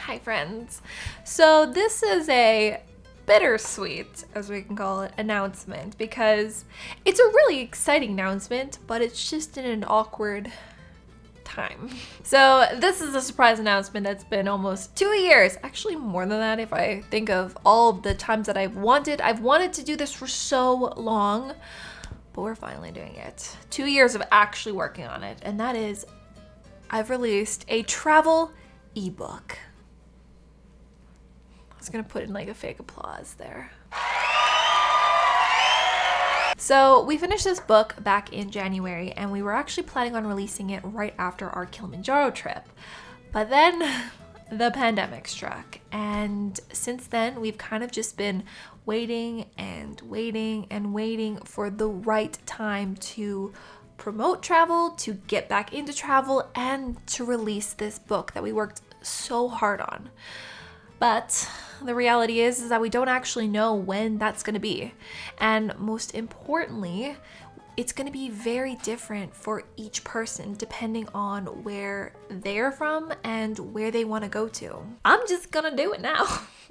Hi friends. So this is a bittersweet, as we can call it, announcement because it's a really exciting announcement, but it's just in an awkward time. So this is a surprise announcement that's been almost 2 years, actually more than that if I think of all the times that I've wanted to do this for so long, but we're finally doing it. 2 years of actually working on it, and that is I've released a travel ebook. I was gonna put in like a fake applause there. So we finished this book back in January and we were actually planning on releasing it right after our Kilimanjaro trip. But then the pandemic struck, and since then we've kind of just been waiting for the right time to promote travel, to get back into travel, and to release this book that we worked so hard on. But the reality is that we don't actually know when that's going to be. And most importantly, it's going to be very different for each person depending on where they're from and where they want to go to. I'm just going to do it now.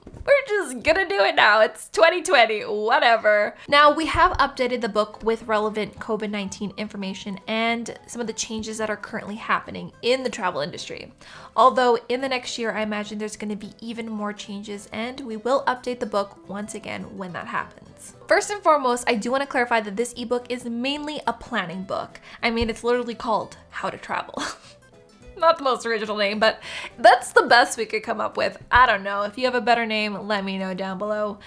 We're just gonna do it now. It's 2020, whatever. Now, we have updated the book with relevant COVID-19 information and some of the changes that are currently happening in the travel industry. Although in the next year, I imagine there's gonna be even more changes, and we will update the book once again when that happens. First and foremost, I do want to clarify that this ebook is mainly a planning book. I mean, it's literally called How to Travel. Not the most original name, but that's the best we could come up with. I don't know. If you have a better name, let me know down below.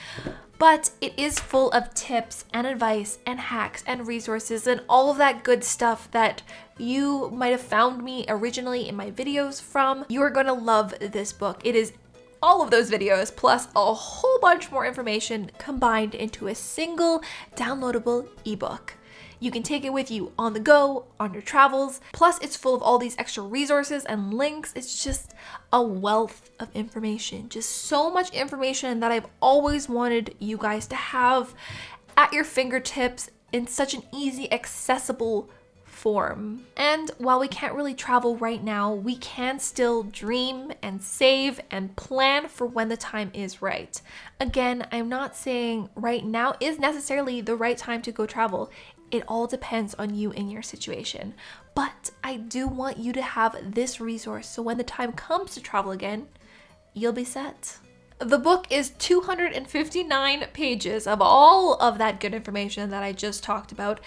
But it is full of tips and advice and hacks and resources and all of that good stuff that you might have found me originally in my videos from. You are going to love this book. It is all of those videos plus a whole bunch more information combined into a single downloadable ebook. You can take it with you on the go, on your travels. Plus, it's full of all these extra resources and links. It's just a wealth of information. Just so much information that I've always wanted you guys to have at your fingertips in such an easy, accessible form. And while we can't really travel right now, we can still dream and save and plan for when the time is right. Again, I'm not saying right now is necessarily the right time to go travel. It all depends on you and your situation. But I do want you to have this resource so when the time comes to travel again, you'll be set. The book is 259 pages of all of that good information that I just talked about.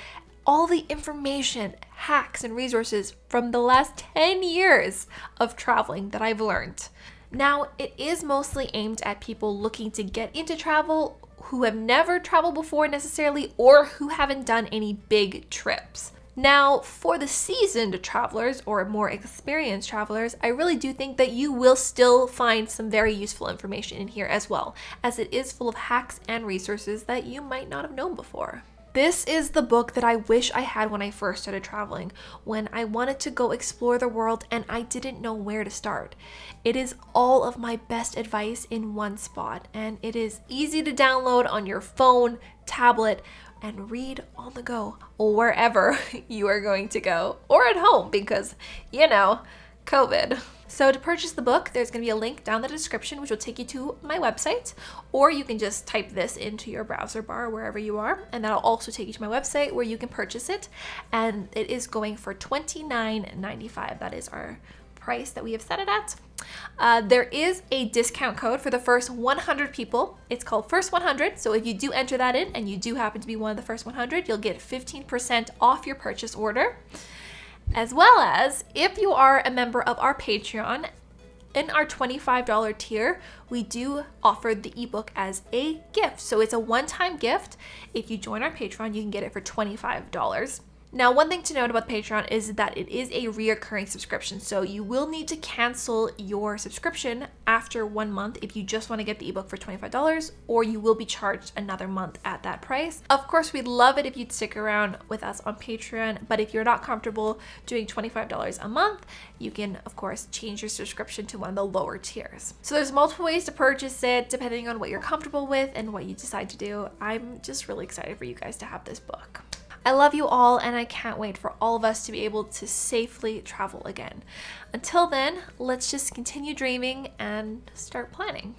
All the information, hacks, and resources from the last 10 years of traveling that I've learned. Now, it is mostly aimed at people looking to get into travel who have never traveled before necessarily, or who haven't done any big trips. Now, for the seasoned travelers or more experienced travelers, I really do think that you will still find some very useful information in here as well, as it is full of hacks and resources that you might not have known before. This is the book that I wish I had when I first started traveling, when I wanted to go explore the world and I didn't know where to start. It is all of my best advice in one spot, and it is easy to download on your phone, tablet, and read on the go wherever you are going to go, or at home because, COVID. So to purchase the book, there's going to be a link down the description which will take you to my website, or you can just type this into your browser bar wherever you are, and that'll also take you to my website where you can purchase it, and it is going for $29.95. That is our price that we have set it at. There is a discount code for the first 100 people. It's called First 100, so if you do enter that in and you do happen to be one of the first 100, you'll get 15% off your purchase order. As well as, if you are a member of our Patreon, in our $25 tier, we do offer the ebook as a gift. So it's a one-time gift. If you join our Patreon, you can get it for $25. Now, one thing to note about Patreon is that it is a reoccurring subscription, so you will need to cancel your subscription after 1 month if you just want to get the ebook for $25, or you will be charged another month at that price. Of course, we'd love it if you'd stick around with us on Patreon, but if you're not comfortable doing $25 a month, you can, of course, change your subscription to one of the lower tiers. So there's multiple ways to purchase it, depending on what you're comfortable with and what you decide to do. I'm just really excited for you guys to have this book. I love you all, and I can't wait for all of us to be able to safely travel again. Until then, let's just continue dreaming and start planning.